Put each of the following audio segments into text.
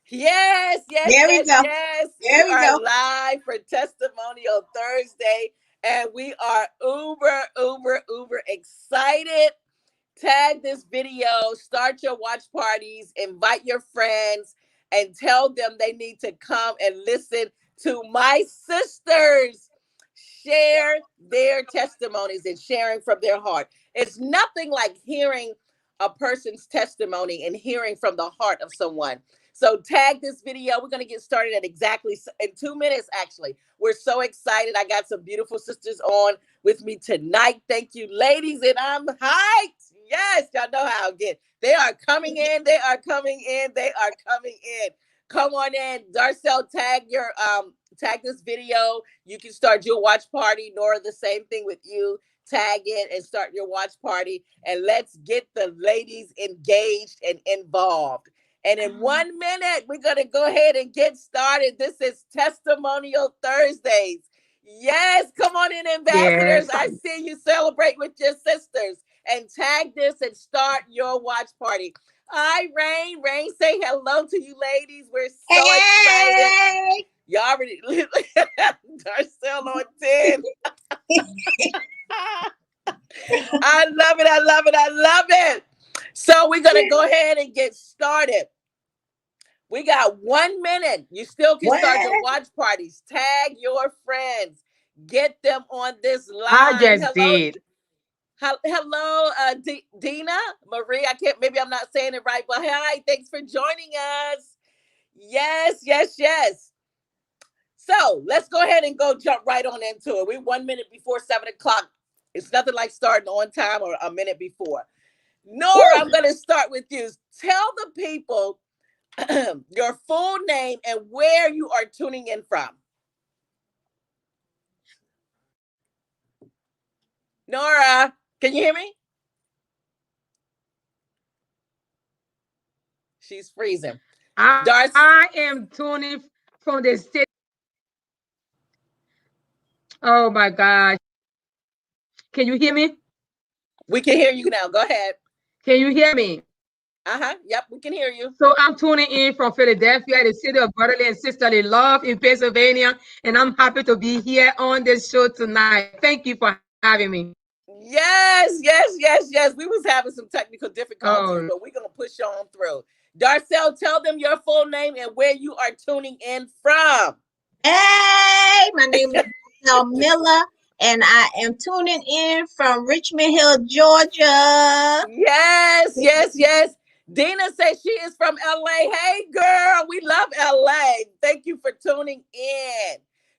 Yes, yes, There we yes, go. yes. We There we are go. live for Testimonial Thursday, and we are uber excited. Tag this video, start your watch parties, invite your friends, and tell them they need to come and listen to my sisters share their testimonies and sharing from their heart. It's nothing like hearing a person's testimony and hearing from the heart of someone. So tag this video. We're going to get started at exactly in 2 minutes, actually. We're so excited. I got some beautiful sisters on with me tonight. Thank you, ladies, and I'm hyped. Yes, y'all know how I get. They are coming in. They are coming in. They are coming in. Come on in. Darcel, tag this video. You can start your watch party. Nora, the same thing with you. Tag it and start your watch party. And let's get the ladies engaged and involved. And in 1 minute, we're going to go ahead and get started. This is Testimonial Thursdays. Yes, come on in, ambassadors. Yes. I see you celebrate with your sisters. And tag this and start your watch party. Hi, Rain. Rain, say hello to you ladies. We're so excited. Hey! Y'all already Darcel on 10. I love it. I love it. I love it. So we're going to go ahead and get started. We got 1 minute. You still can start your What? watch parties. Tag your friends. Get them on this I line. just Hello, did. hello, Dina Marie. I can't. Maybe I'm not saying it right, but hi. Thanks for joining us. Yes, yes, yes. So let's go ahead and go jump right on into it. We're 1 minute before 7 o'clock. It's nothing like starting on time or a minute before. Nora, Woo! I'm going to start with you. Tell the people your full name and where you are tuning in from. Nora, can you hear me? She's freezing. Darcy, I am tuning from the state. Oh my gosh. Can you hear me? we can hear you now. Go ahead. Can you hear me? Uh-huh. Yep, we can hear you. So I'm tuning in from Philadelphia, the city of brotherly and sisterly love in Pennsylvania. And I'm happy to be here on this show tonight. Thank you for having me. Yes, yes, yes, yes. We was having some technical difficulties, Oh, but we're gonna push on through. Darcel, tell them your full name and where you are tuning in from. Hey! My name is Michelle Miller, and I am tuning in from Richmond Hill, Georgia. Yes, yes, yes. Dina says she is from LA. Hey, girl, we love LA. Thank you for tuning in.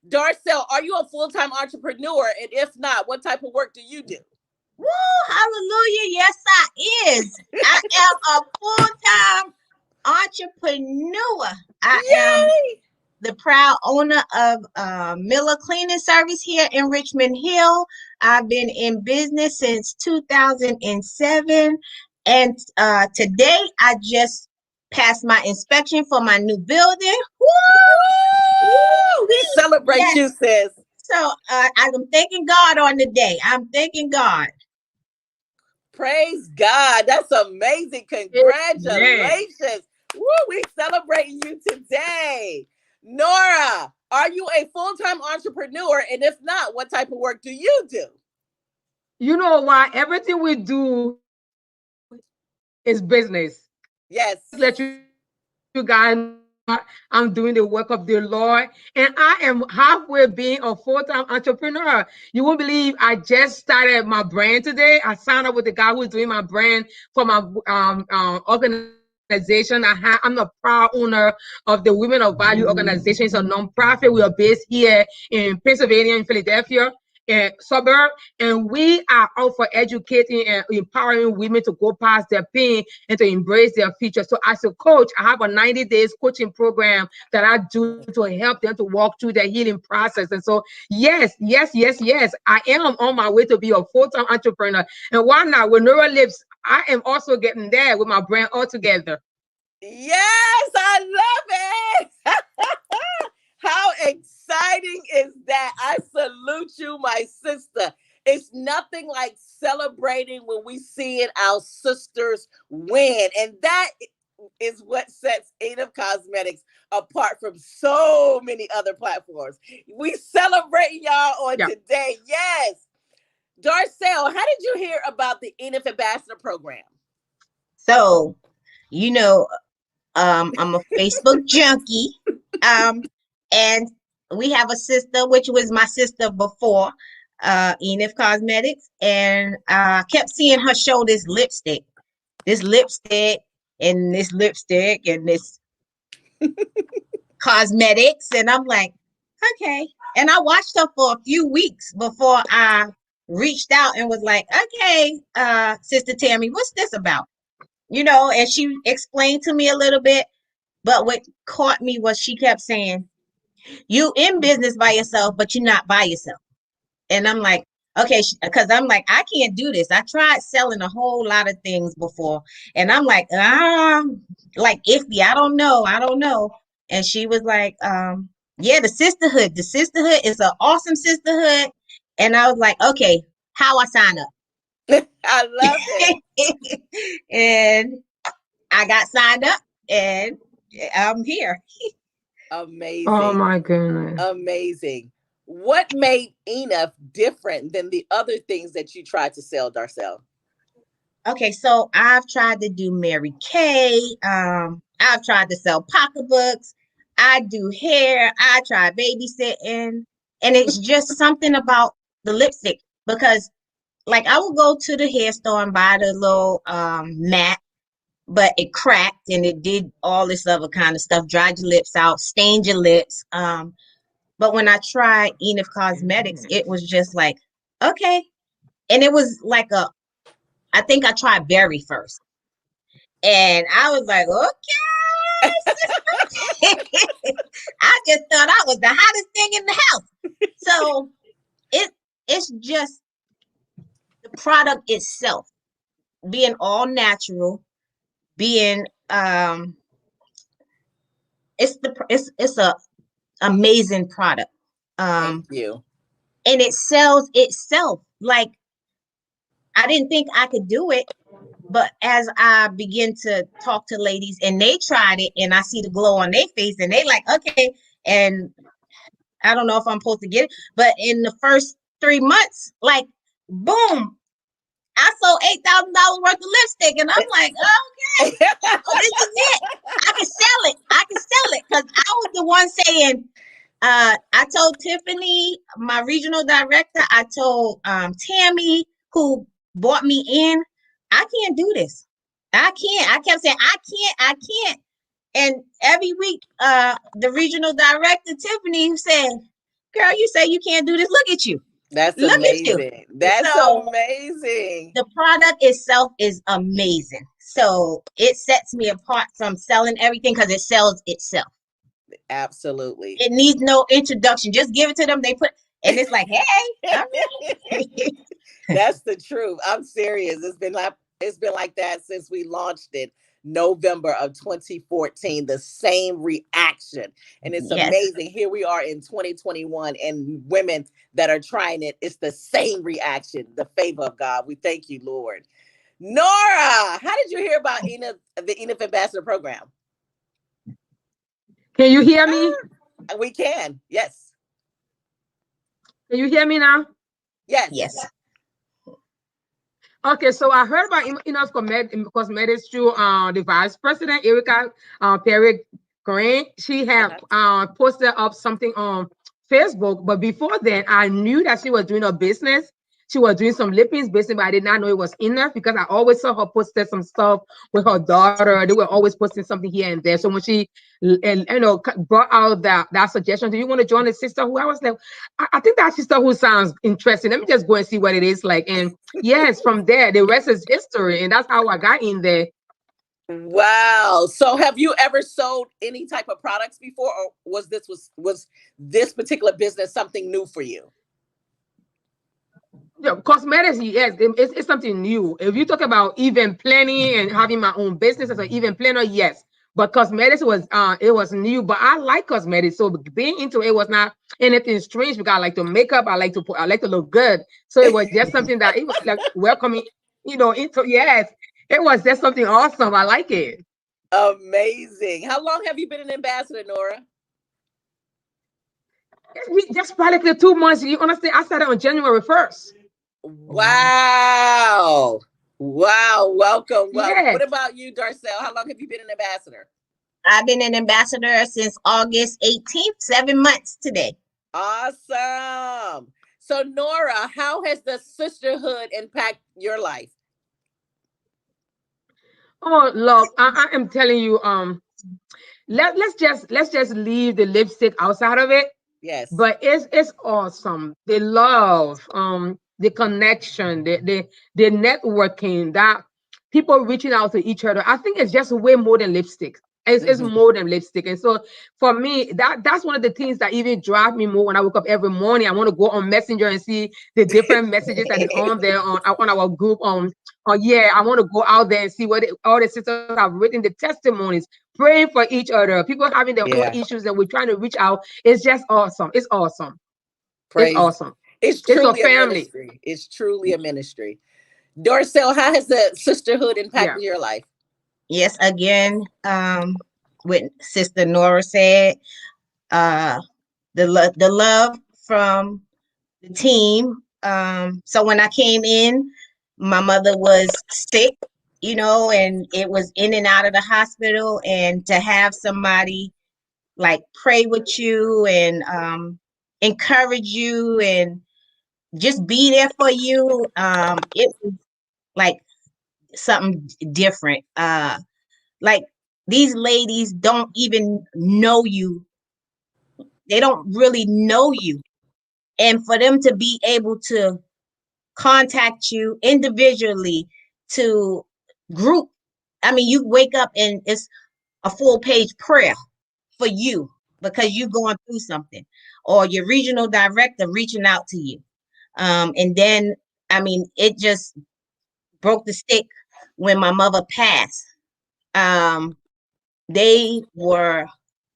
Darcel, are you a full time entrepreneur? And if not, what type of work do you do? Woo! Hallelujah! Yes, I is. I am a full-time entrepreneur. I am Yay! the proud owner of Miller Cleaning Service here in Richmond Hill. I've been in business since 2007, and today I just passed my inspection for my new building. Woo! Woo! We Woo! celebrate Yes. you, sis. So I'm thanking God on the day. I'm thanking God. Praise God. That's amazing. man. Congratulations. Woo, we celebrating you today. Nora, are you a full time entrepreneur? And if not, what type of work do you do? You know why? Everything we do is business. Yes. Just let you guys know I'm doing the work of the Lord, and I am halfway being a full-time entrepreneur. You won't believe I just started my brand today. I signed up with the guy who's doing my brand for my organization. I'm the proud owner of the Women of Value organization. It's a nonprofit. We are based here in Pennsylvania, in Philadelphia suburb, and we are out for educating and empowering women to go past their pain and to embrace their future. So as a coach, I have a 90 days coaching program that I do to help them to walk through their healing process. And so yes, I am on my way to be a full-time entrepreneur. And why not? With Neuro Lips, I am also getting there with my brand altogether. Yes, I love it. How exciting is that? I salute you, my sister. It's nothing like celebrating when we see it, our sisters win. And that is what sets Enough Cosmetics apart from so many other platforms. We celebrate y'all on Yeah. today. Yes. Darcel, how did you hear about the Enough Ambassador Program? So, you know, I'm a Facebook junkie. And we have a sister, which was my sister before, Enif Cosmetics, and kept seeing her show this lipstick, and this cosmetics, and I'm like, okay. And I watched her for a few weeks before I reached out and was like, okay, Sister Tammy, what's this about? And she explained to me a little bit, but what caught me was she kept saying, you in business by yourself, but you're not by yourself. And I'm like, okay, because I'm like, I can't do this. I tried selling a whole lot of things before, and I'm like iffy. I don't know. And she was like, yeah, the sisterhood. The sisterhood is an awesome sisterhood. And I was like, okay, how I sign up? I love it. And I got signed up, and I'm here. Oh Amazing. my goodness. Amazing. What made Enough different than the other things that you tried to sell, Darcel? Okay, so I've tried to do Mary Kay. I've tried to sell pocketbooks. I do hair. I try babysitting, and it's just something about the lipstick because, like, I would go to the hair store and buy the little mat, but it cracked and it did all this other kind of stuff, dried your lips out, stained your lips. But when I tried Enif Cosmetics, it was just like, okay, and it was like I think I tried berry first. And I was like, okay, I just thought I was the hottest thing in the house. So it's just the product itself being all natural, being it's a amazing product. Thank you. And it sells itself. Like I didn't think I could do it, but as I begin to talk to ladies and they tried it and I see the glow on their face and they like, okay, and I don't know if I'm supposed to get it, but in the first 3 months, like, boom, I sold $8,000 worth of lipstick, and I'm like, okay, this is it. I can sell it. I can sell it because I was the one saying. I told Tiffany, my regional director. I told Tammy, who brought me in, I can't do this. I can't. I kept saying, I can't. I can't. And every week, the regional director, Tiffany, said, girl, you say you can't do this. Look at you. That's Look at you. amazing. That's So amazing. the product itself is amazing. So it sets me apart from selling everything because it sells itself. Absolutely. It needs no introduction. Just give it to them. They put, and it's like, hey, all right. That's the truth. I'm serious. It's been like that since we launched it November of 2014. The same reaction. And it's Yes. amazing. Here we are in 2021 and women that are trying it, it's the same reaction. The favor of God. We thank you, Lord. Nora, how did you hear about the Enough Ambassador Program? Can you hear me? We can. Yes. Can you hear me now? Yes. Yes. Okay, so I heard about Enough Cosmetics through the vice president, Erica Perry Grant. She had posted up something on Facebook, but before then, I knew that she was doing a business. She was doing some lippings business, but I did not know it was Enough because I always saw her posted some stuff with her daughter. They were always posting something here and there. So when she, brought out that suggestion, do you want to join the sisterhood? I was like, I think that sisterhood sounds interesting. Let me just go and see what it is like. And yes, from there, the rest is history. And that's how I got in there. Wow. So have you ever sold any type of products before, or was this particular business something new for you? Yeah, cosmetics, yes, it's something new. If you talk about event planning and having my own business as an event planner, yes. But cosmetics it was new, but I like cosmetics. So being into it was not anything strange because I like to make up, I like to look good. So it was just something that it was like welcoming, into yes. It was just something awesome. I like it. Amazing. How long have you been an ambassador, Nora? Just practically 2 months. You understand? I started on January 1st. Wow. Wow. Wow. Welcome. Well, Yeah. what about you, Darcel? How long have you been an ambassador? I've been an ambassador since August 18th, 7 months today. Awesome. So, Nora, how has the sisterhood impact your life? Oh, love. I am telling you, let's just leave the lipstick outside of it. Yes. But it's awesome. The love, the connection, the networking, that people reaching out to each other. I think it's just way more than lipstick. It's Hmm. more than lipstick. And so for me, that's one of the things that even drive me more when I wake up every morning. I want to go on Messenger and see the different messages that is on there on our group. Yeah, I want to go out there and see what all the sisters have written, the testimonies, praying for each other, people having their own Yeah. issues, and we're trying to reach out. It's just awesome. It's awesome. It's Praise. awesome. It's It's a truly a family. ministry. It's truly a ministry. Darcel, how has the sisterhood Yeah. impacted your life? Yes, again, what Sister Nora said, uh, the love from the team. So when I came in, my mother was sick, and it was in and out of the hospital, and to have somebody like pray with you and encourage you and just be there for you, it was like something different. Like these ladies don't even know you. They don't really know you. And for them to be able to contact you individually to group, I mean, you wake up and it's a full page prayer for you because you're going through something, or your regional director reaching out to you. And then, I mean, it just broke the stick when my mother passed. Um, they were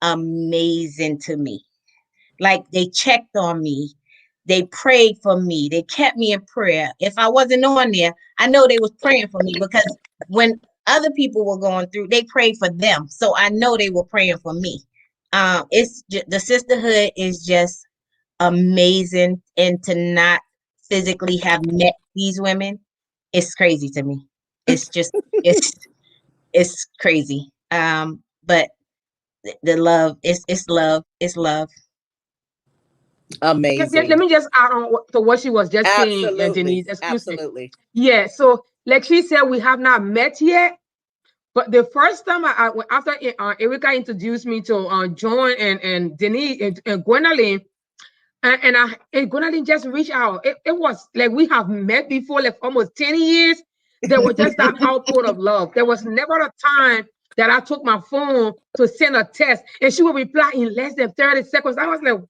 amazing to me. Like they checked on me. They prayed for me. They kept me in prayer. If I wasn't on there, I know they was praying for me because when other people were going through, they prayed for them. So I know they were praying for me. The sisterhood is just amazing, and to not physically have met these women, it's crazy to me. It's just it's it's crazy. But the love, it's love, it's love. Let Amazing. me just add on to what she was just saying, Absolutely. Denise. Excuse me. Absolutely. Yeah. So, like she said, we have not met yet. But the first time after Erica introduced me to John and Denise and Gwendolyn, and Gwendolyn just reached out. It was like we have met before, like almost 10 years. There was just that output of love. There was never a time that I took my phone to send a text and she would reply in less than 30 seconds. I was like,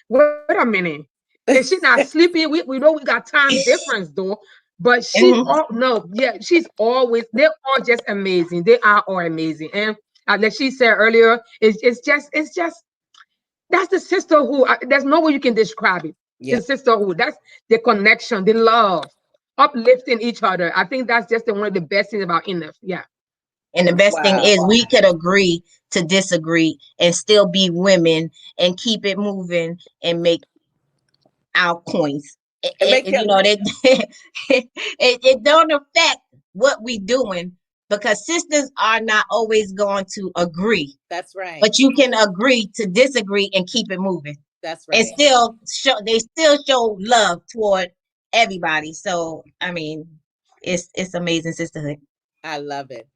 wait a minute. Is she not sleeping? We know we got time difference though. But she's Mhm. all no, yeah, she's always, they're all just amazing. They are all amazing. And like she said earlier, it's just that's the sisterhood. There's no way you can describe it. The Yep. sisterhood. That's the connection, the love, uplifting each other. I think that's just one of the best things about enough. Yeah. And the best thing Wow. is we could agree to disagree and still be women and keep it moving and make our coins. And make You know, it don't affect what we doing because sisters are not always going to agree, that's right. but you can agree to disagree and keep it moving That's and right. still show love toward everybody. So I mean, it's amazing sisterhood. I love it.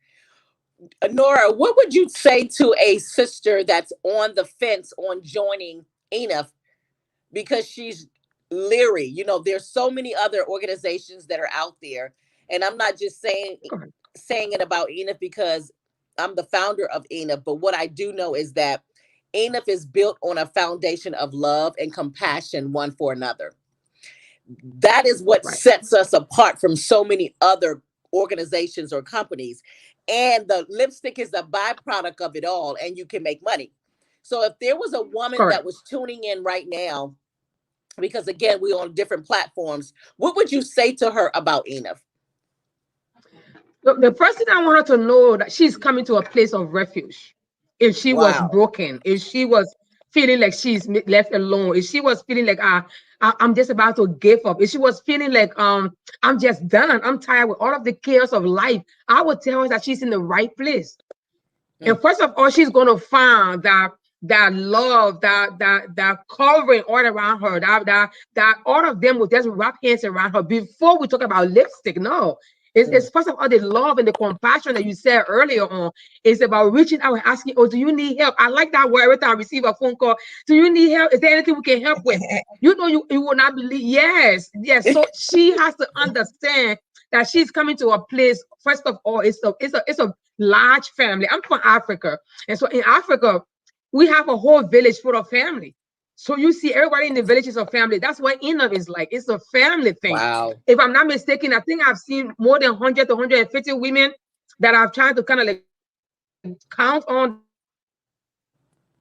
Nora, what would you say to a sister that's on the fence on joining Enough because she's leery? There's so many other organizations that are out there, and I'm not just saying it about Enough because I'm the founder of Enough, but what I do know is that Enough is built on a foundation of love and compassion one for another. That is what Right. sets us apart from so many other organizations or companies. And the lipstick is a byproduct of it all, and you can make money. So if there was a woman that Correct. was tuning in right now, because again, we're on different platforms, what would you say to her about Enough? The first thing I want her to know that she's coming to a place of refuge. If she was Wow. broken, if she was feeling like she's left alone, if she was feeling like I'm just about to give up, if she was feeling like I'm just done, I'm tired with all of the chaos of life, I would tell her that she's in the right place. Mm, And first of all, she's gonna find that love, that covering all around her, that all of them will just wrap hands around her before we talk about lipstick. No. It's mm. first of all the love and the compassion that you said earlier on. It's about reaching out and asking, oh, do you need help? I like that word every time I receive a phone call. Do you need help? Is there anything we can help with? You know, you will not believe. Yes, yes. So she has to understand that she's coming to a place. First of all, it's a large family. I'm from Africa. And so in Africa, we have a whole village full of family. So you see everybody in the village is a family. That's what Enoch is like. It's a family thing. Wow. If I'm not mistaken, I think I've seen more than 100 to 150 women that I've tried to kind of like count on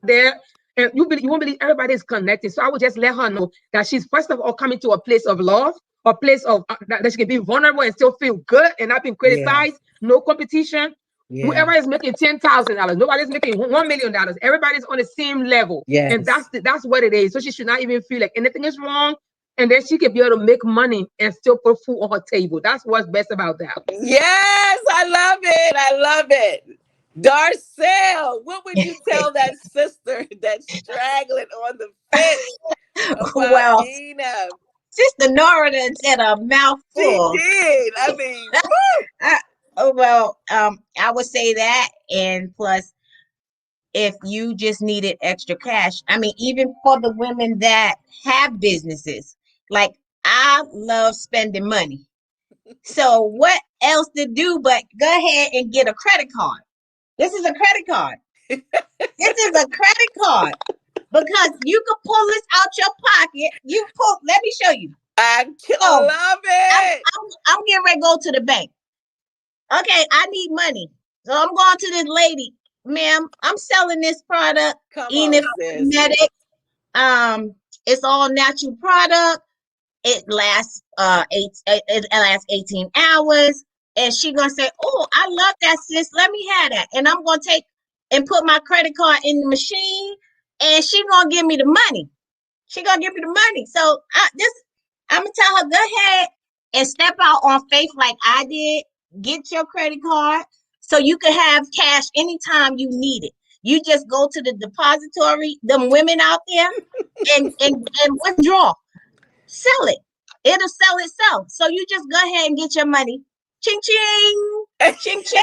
there. And you won't believe everybody is connected. So I would just let her know that she's first of all coming to a place of love, a place of that she can be vulnerable and still feel good and not being criticized. Yeah. No competition. Whoever is Yeah. making $10,000, nobody's making $1 million. Everybody's on the same level, and Yes. that's what it is. So she should not even feel like anything is wrong, and then she can be able to make money and still put food on her table. That's what's best about that. Yes, I love it. I love it. Darcel, what would you tell that sister that's straggling on the fence about Well, Ina? Sister Nora done said a She mouthful. did. I mean, woo! I, oh well, I would say that, and plus, if you just needed extra cash, I mean, even for the women that have businesses, like I love spending money. So what else to do but go ahead and get a credit card? This is a credit card. This is a credit card because you can pull this out your pocket. You pull. Let me show you. So Love I'm it. I'm I'm getting ready to go to the bank. Okay, I need money. So I'm going to this lady, ma'am. I'm selling this product, Come on, Enid sis. Cosmetic. It's all natural product. It lasts it lasts 18 hours. And she gonna say, oh, I love that, sis. Let me have that. And I'm gonna take and put my credit card in the machine, and she gonna give me the money. She gonna give me the money. So I'm gonna tell her, go ahead and step out on faith like I did. Get your credit card so you can have cash anytime you need it. You just go to the depository, them women out there, and withdraw. Sell it. It'll sell itself. So you just go ahead and get your money. Ching ching. Ching ching.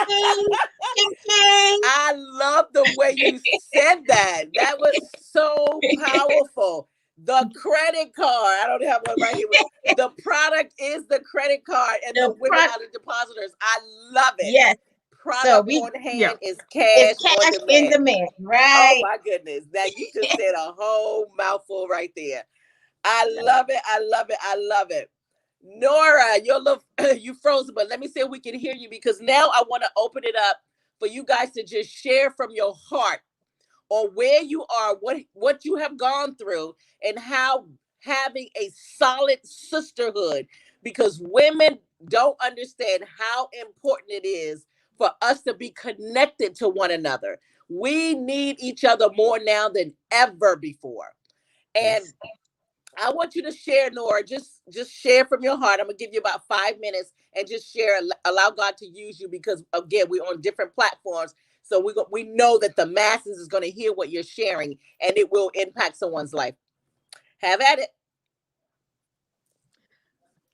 Ching ching. I love the way you said that. That was so powerful. The credit card. I don't have one right here. The product is the credit card, and the The women product. are the depositors. I love it. Yes. So Product we on Yeah. hand is it's cash on cash in demand. demand. Oh Right. my goodness. Now you just said a whole mouthful right there. I love it. I love it. I love it. Nora, you're you frozen, but let me see if we can hear you because now I want to open it up for you guys to just share from your heart or where you are, what you have gone through, and how having a solid sisterhood, because women don't understand how important it is for us to be connected to one another. We need each other more now than ever before. And Yes. I want you to share, Nora. Just share from your heart. I'm gonna give you about 5 minutes and just share. Allow God to use you because again, we're on different platforms, so we know that the masses is gonna hear what you're sharing, and it will impact someone's life. Have at it.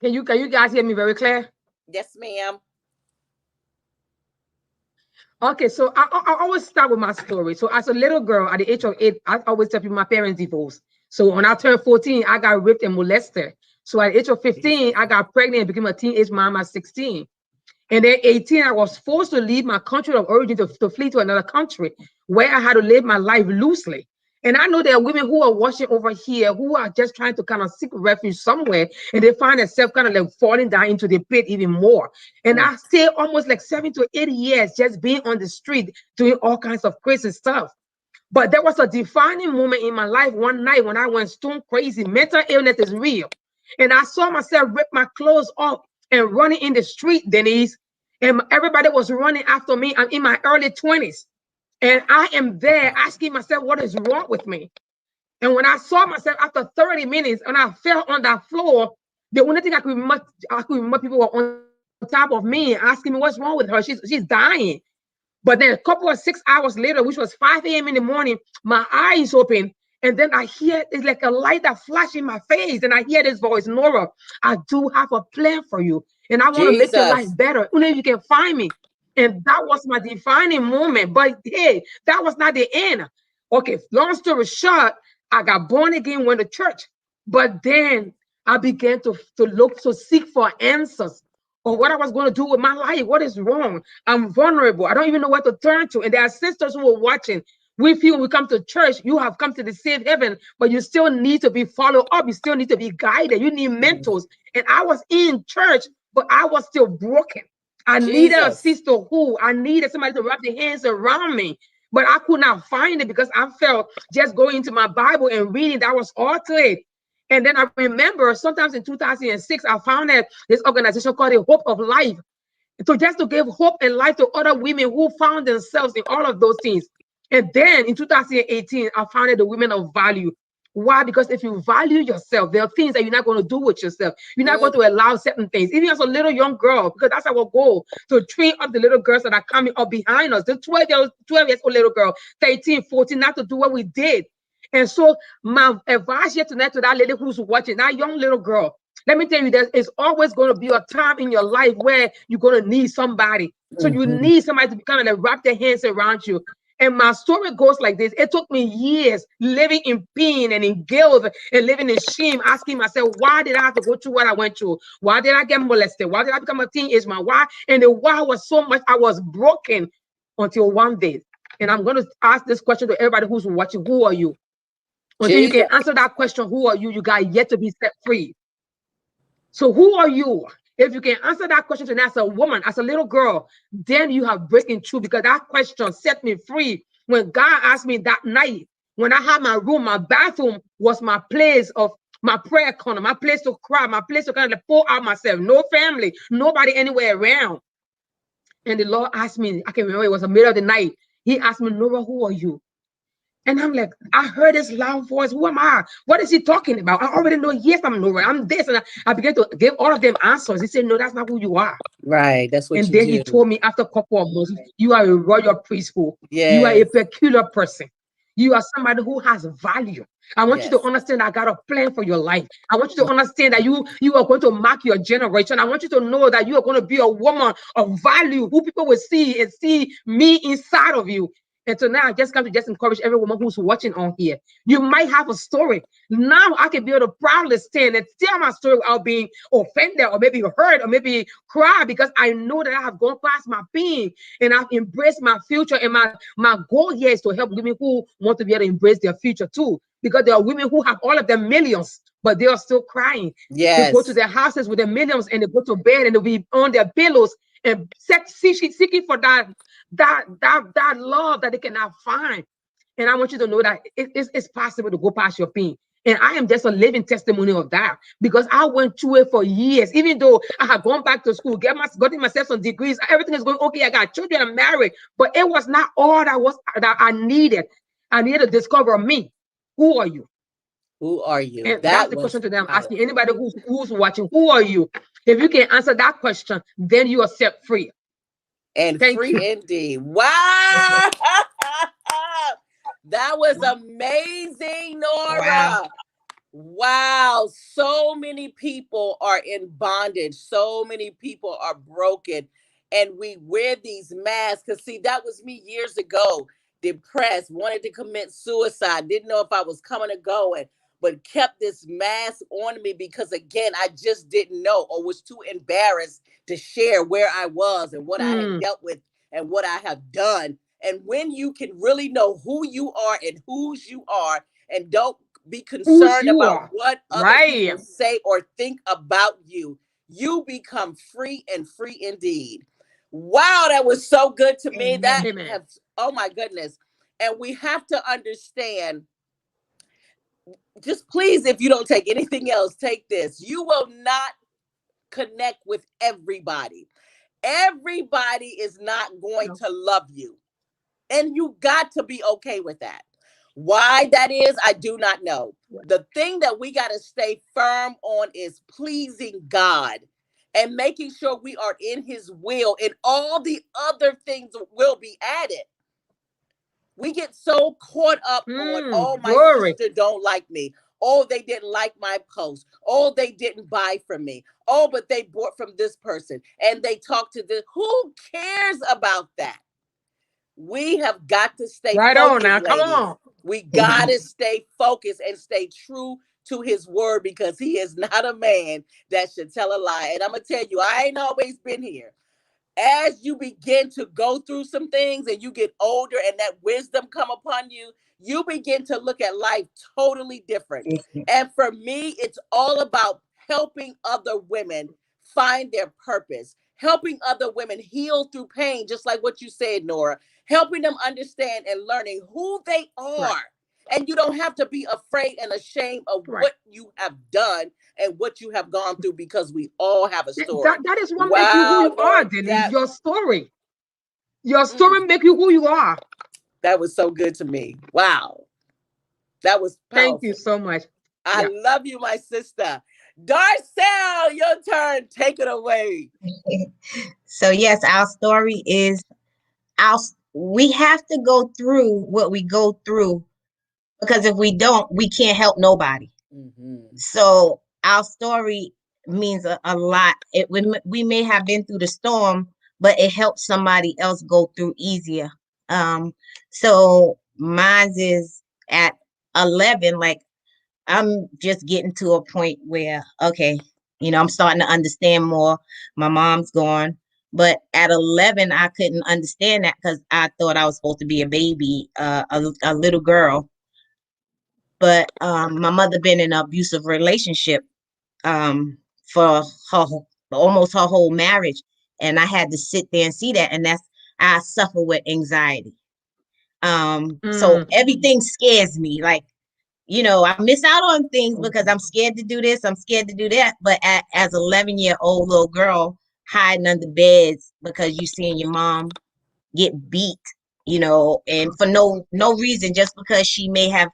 Can you guys hear me very clear? Yes, ma'am. Okay, so I always start with my story. So as a little girl, at the age of 8, I always tell people my parents divorced. So when I turned 14, I got raped and molested. So at the age of 15, I got pregnant and became a teenage mom at 16. And then 18, I was forced to leave my country of origin to flee to another country where I had to live my life loosely. And I know there are women who are watching over here who are just trying to kind of seek refuge somewhere and they find themselves kind of like falling down into the pit even more. And Mm, I stayed almost like 7 to 8 years just being on the street doing all kinds of crazy stuff. But there was a defining moment in my life one night when I went stone crazy. Mental illness is real. And I saw myself rip my clothes off and running in the street, Denise. and everybody was running after me. I'm in my early 20s, and I am there asking myself, what is wrong with me? And when I saw myself after 30 minutes and I fell on that floor, the only thing I could remember people were on top of me asking me what's wrong with her. She's dying. But then a couple of 6 hours later, which was 5 a.m. in the morning, my eyes open. And then I hear it's like a light that flashed in my face. And I hear this voice, Nora, I do have a plan for you. And I want to make your life Jesus. better. Only you can find me. And that was my defining moment. But hey, that was not the end. Okay, long story short, I got born again, went to church. But then I began to look, to seek for answers or what I was going to do with my life. What is wrong? I'm vulnerable. I don't even know where to turn to. And there are sisters who are watching. We feel when we come to church, you have come to the safe heaven, but you still need to be followed up. You still need to be guided. You need mentors. And I was in church, but I was still broken. I needed a Jesus. sisterhood. I needed somebody to wrap their hands around me. But I could not find it because I felt just going into my Bible and reading, that was all to it. And then I remember sometimes in 2006, I found that this organization called the Hope of Life. So just to give hope and life to other women who found themselves in all of those things. And then in 2018, I founded the Women of Value. Why? Because if you value yourself, there are things that you're not going to do with yourself. You're not going Mm, to allow certain things. Even as a little young girl, because that's our goal, to train up the little girls that are coming up behind us. The 12 years old little girl, 13, 14, not to do what we did. And so my advice here tonight to that lady who's watching, that young little girl, let me tell you, there is always going to be a time in your life where you're going to need somebody. So you mhm. need somebody to come and wrap their hands around you. And my story goes like this. It took me years living in pain and in guilt and living in shame, asking myself, why did I have to go through what I went through? Why did I get molested? Why did I become a teenage man? Why? And the why was so much, I was broken until one day. And I'm going to ask this question to everybody who's watching. Who are you? Until you can Jesus. answer that question, who are you? You got yet to be set free. So who are you? If you can answer that question tonight as a woman, as a little girl, then you have breaking through, because that question set me free. When God asked me that night, when I had my room, my bathroom was my place of my prayer corner, my place to cry, my place to kind of pour out myself. No family, nobody anywhere around. And the Lord asked me, I can remember it was the middle of the night. He asked me, Nora, who are you? And I'm like, I heard this loud voice. Who am I? What is he talking about? I already know, yes, I'm Nora. I'm this. And I began to give all of them answers. He said, no, that's not who you are. Right. That's what And you then he do. told me after a couple of months, you are a royal priesthood. You are a Yes. peculiar person. You are somebody who has value. I want you to Yes. understand I got a plan for your life. I want you to understand that you are going to mark your generation. I want you to know that you are going to be a woman of value who people will see and see me inside of you. And so now I just come to just encourage every woman who's watching on here. You might have a story. Now I can be able to proudly stand and tell my story without being offended or maybe hurt or maybe cry, because I know that I have gone past my pain and I've embraced my future. And my goal here is to help women who want to be able to embrace their future too. Because there are women who have all of their millions, but they are still crying. They go to Yes. their houses with their millions and they go to bed and they'll be on their pillows and seeking for that love that they cannot find. And I want you to know that it's possible to go past your pain. And I am just a living testimony of that, because I went through it for years. Even though I had gone back to school, gotten myself some degrees, everything is going okay. I got children, I'm married, but it was not all that I needed. I needed to discover me. Who are you? Who are you? And that's That the was question today I'm asking powerful. anybody who's watching. Who are you? If you can answer that question, then you are set free. And Thank free you. indeed. Wow. That was amazing, Wow. Nora. Wow. So many people are in bondage. So many people are broken. And we wear these masks. Because, see, that was me years ago. Depressed, wanted to commit suicide, didn't know if I was coming or going, but kept this mask on me because, again, I just didn't know or was too embarrassed to share where I was and what I had Mm, dealt with and what I have done. And when you can really know who you are and whose you are, and don't be who's concerned you about are. what other Right. people say or think about you, you become free and free indeed. Wow, that was so good to me. That Amen. Amen. has, oh my goodness. And we have to understand, just please, if you don't take anything else, take this. You will not connect with everybody. Everybody is not going No. to love you. And you got to be okay with that. Why that is, I do not know. The thing that we got to stay firm on is pleasing God and making sure we are in his will, and all the other things will be added. We get so caught up on, oh, my Glory. sister don't like me. Oh, they didn't like my post. Oh, they didn't buy from me. Oh, but they bought from this person and they talked to this. Who cares about that? We have got to stay Right on focused, now. Come ladies. on. We got to stay focused and stay true to his word, because he is not a man that should tell a lie. And I'm going to tell you, I ain't always been here. As you begin to go through some things and you get older and that wisdom come upon you, you begin to look at life totally different. And for me, it's all about helping other women find their purpose, helping other women heal through pain, just like what you said, Nora, helping them understand and learning who they Right. are. And you don't have to be afraid and ashamed of Right. what you have done and what you have gone through, because we all have a That, story. that is what makes you who Wow, you are, Nora, Denise. that Your story. Your mm, story make you who you are. that was so good to me. Wow, that was Thank you powerful. so much. I Yeah. love you, my sister. Darcel, your turn. Take it away. So yes, our story is our we have to go through what we go through, because if we don't, we can't help nobody. Mm-hmm. So our story means a lot. We may have been through the storm, but it helps somebody else go through easier. So mine is at 11. Like, I'm just getting to a point where, okay, I'm starting to understand more. My mom's gone. But at 11, I couldn't understand that because I thought I was supposed to be a baby, a little girl. But my mother been in an abusive relationship for almost her whole marriage. And I had to sit there and see that. And I suffer with anxiety. So Mm. everything scares me. Like, I miss out on things because I'm scared to do this, I'm scared to do that. But as 11-year-old little girl hiding under beds because you seeing your mom get beat, and for no reason, just because she may have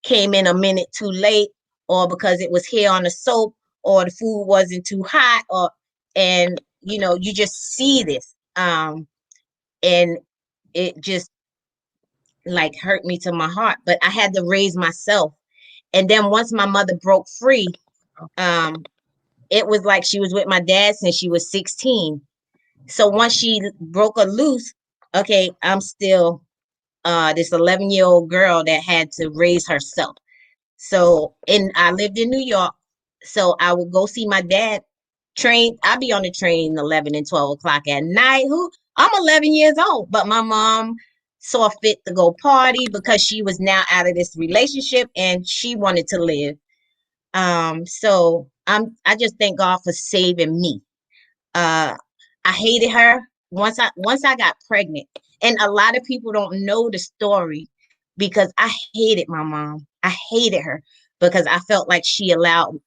came in a minute too late, or because it was hair on the soap, or the food wasn't too hot, and you just see this, and it just like hurt me to my heart. But I had to raise myself. And then once my mother broke free, um, it was like she was with my dad since she was 16. So once she broke her loose, okay, I'm still this 11-year-old girl that had to raise herself. So, and I lived in New York, so I would go see my dad. I'd be on the train 11 and 12 o'clock at night. I'm 11 years old, but my mom saw fit to go party because she was now out of this relationship and she wanted to live. So I just thank God for saving me. Uh, I hated her once I got pregnant, and a lot of people don't know the story because I hated my mom. I hated her because I felt like she allowed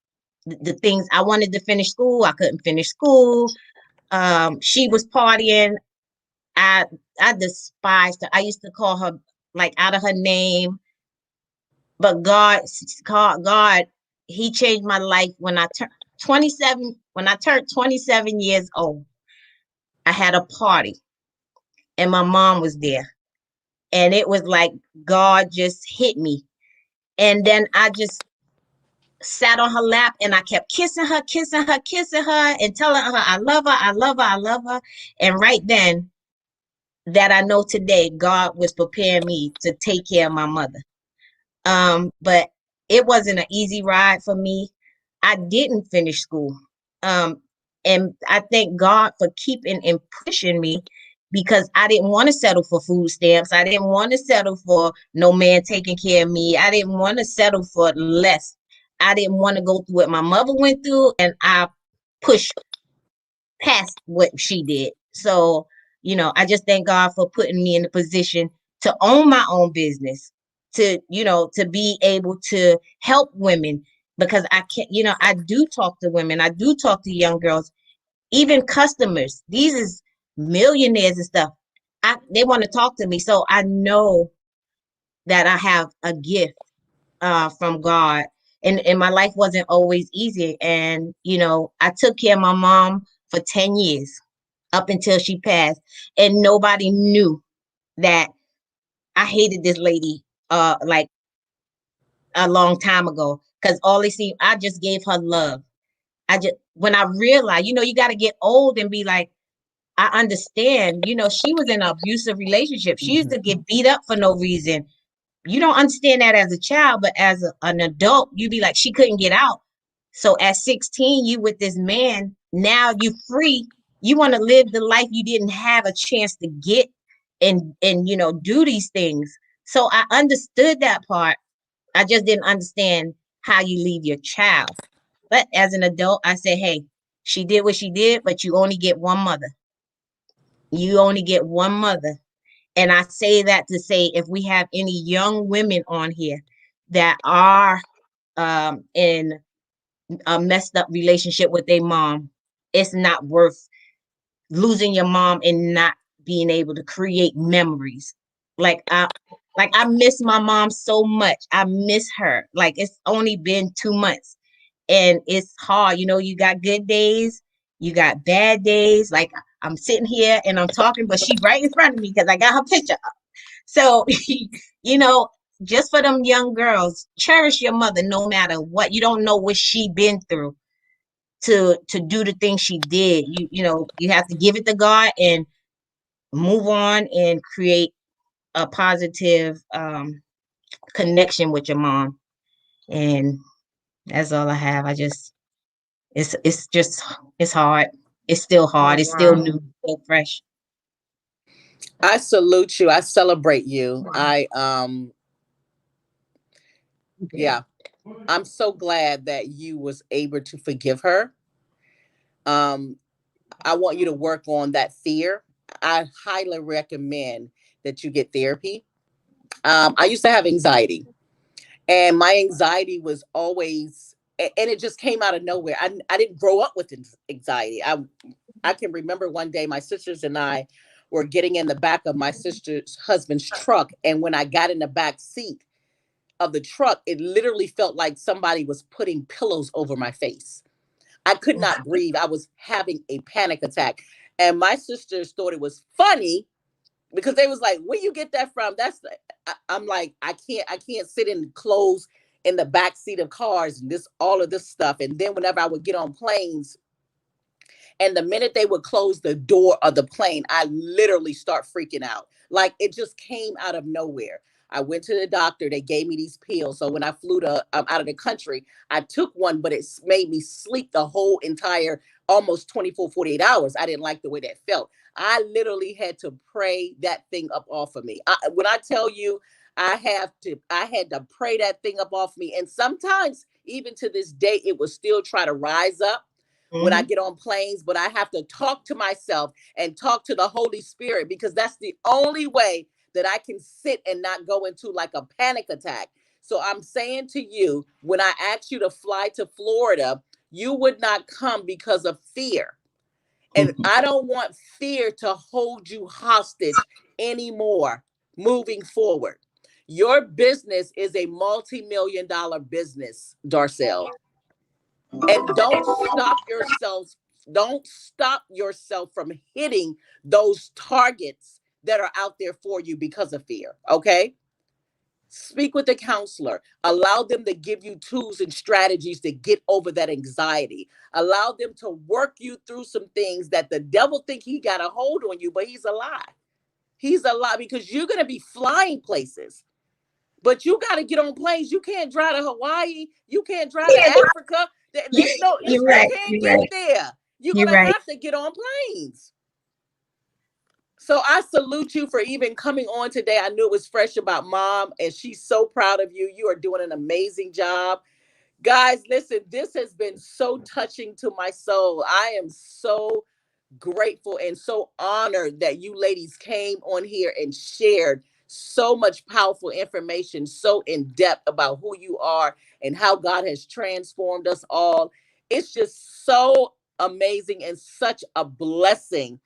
the things I wanted to finish school. I couldn't finish school. She was partying. I I despised her. I used to call her like out of her name. But God, He changed my life when I turned 27. When I turned 27 years old, I had a party and my mom was there. And it was like God just hit me. And then I just sat on her lap and I kept kissing her, kissing her, kissing her, and telling her I love her, I love her, I love her. And right then, that I know today, God was preparing me to take care of my mother. But it wasn't an easy ride for me. I didn't finish school. Um, and I thank God for keeping and pushing me because I didn't want to settle for food stamps. I didn't want to settle for no man taking care of me. I didn't want to settle for less. I didn't want to go through what my mother went through, and I pushed past what she did. So, I just thank God for putting me in a position to own my own business, to be able to help women because I can't, I do talk to women, I do talk to young girls. even customers. These is millionaires and stuff. They want to talk to me, so I know that I have a gift from God. And my life wasn't always easy. And I took care of my mom for 10 years up until she passed, and nobody knew that I hated this lady like a long time ago, because all they see, I just gave her love. I just When I realized, you got to get old and be like, I understand. She was in an abusive relationship. She used to get beat up for no reason. You don't understand that as a child, but as an adult, you be like, she couldn't get out. So at 16, you with this man, now you free. You want to live the life you didn't have a chance to get, and do these things. So I understood that part. I just didn't understand how you leave your child. But as an adult, I said, hey, she did what she did, but you only get one mother. You only get one mother. And I say that to say, if we have any young women on here that are in a messed up relationship with their mom, it's not worth losing your mom and not being able to create memories. Like I miss my mom so much. I miss her. Like, it's only been 2 months, and it's hard. You got good days, you got bad days. Like, I'm sitting here and I'm talking, but she right in front of me because I got her picture up. So, you know, just for them young girls, cherish your mother no matter what. You don't know what she been through to do the things she did. You have to give it to God and move on and create a positive connection with your mom. And that's all I have. It's just it's hard. It's still Oh, hard. It's still wow. new, still fresh. I salute you. I celebrate you. Wow. Yeah, I'm so glad that you was able to forgive her. Um, I want you to work on that fear. I highly recommend that you get therapy. I used to have anxiety, and my anxiety was always, and it just came out of nowhere. I didn't grow up with anxiety. I can remember one day my sisters and I were getting in the back of my sister's husband's truck, and when I got in the back seat of the truck, it literally felt like somebody was putting pillows over my face. I could not breathe. I was having a panic attack. And my sisters thought it was funny because they was like, "Where you get that from?" I'm like, I can't sit in clothes in the back seat of cars and this all of this stuff. And then whenever I would get on planes, and the minute they would close the door of the plane, I literally start freaking out. Like, it just came out of nowhere. I went to the doctor. They gave me these pills. So when I flew out of the country, I took one, but it made me sleep the whole entire almost 24, 48 hours. I didn't like the way that felt. I literally had to pray that thing up off of me. When I tell you, I had to pray that thing up off me. And sometimes, even to this day, it will still try to rise up when I Hmm. get on planes, but I have to talk to myself and talk to the Holy Spirit, because that's the only way that I can sit and not go into like a panic attack. So I'm saying to you, when I asked you to fly to Florida, you would not come because of fear. And I don't want fear to hold you hostage anymore moving forward. Your business is a multi-million dollar business, Darcel. And don't stop yourself from hitting those targets that are out there for you because of fear. Okay, speak with the counselor. Allow them to give you tools and strategies to get over that anxiety. Allow them to work you through some things that the devil think he got a hold on you, but he's a lie. He's a lie, because you're going to be flying places, but you got to get on planes. You can't drive to Hawaii. You can't drive to Yeah, Africa. There's no, you're you right. can't You're get right. there. You're You're going to right. have to get on planes. So I salute you for even coming on today. I knew it was fresh about mom, and she's so proud of you. You are doing an amazing job. Guys, listen, this has been so touching to my soul. I am so grateful and so honored that you ladies came on here and shared so much powerful information, so in depth about who you are and how God has transformed us all. It's just so amazing and such a blessing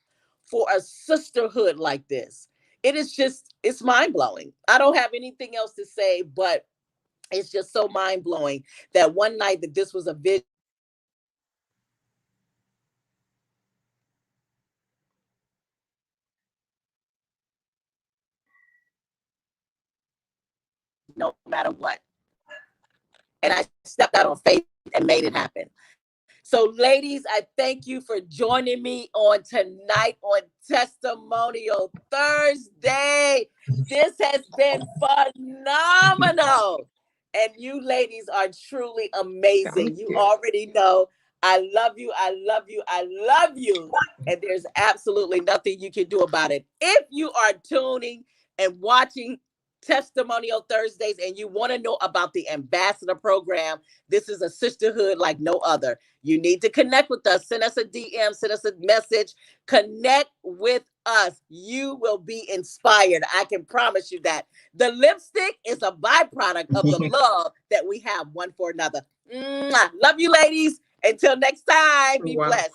for a sisterhood like this. It is just, it's mind blowing. I don't have anything else to say, but it's just so mind blowing that one night that this was a vision no matter what. And I stepped out on faith and made it happen. So, ladies, I thank you for joining me on tonight on Testimonial Thursday. This has been phenomenal. And you ladies are truly amazing. Sounds You good. already know I love you. I love you. I love you. And there's absolutely nothing you can do about it. If you are tuning and watching Testimonial Thursdays and you want to know about the ambassador program, this is a sisterhood like no other. You need to connect with us. Send us a DM, send us a message. Connect with us. You will be inspired. I can promise you that. The lipstick is a byproduct of the love that we have one for another. Mwah. Love you, ladies. Until next time, be Wow. blessed.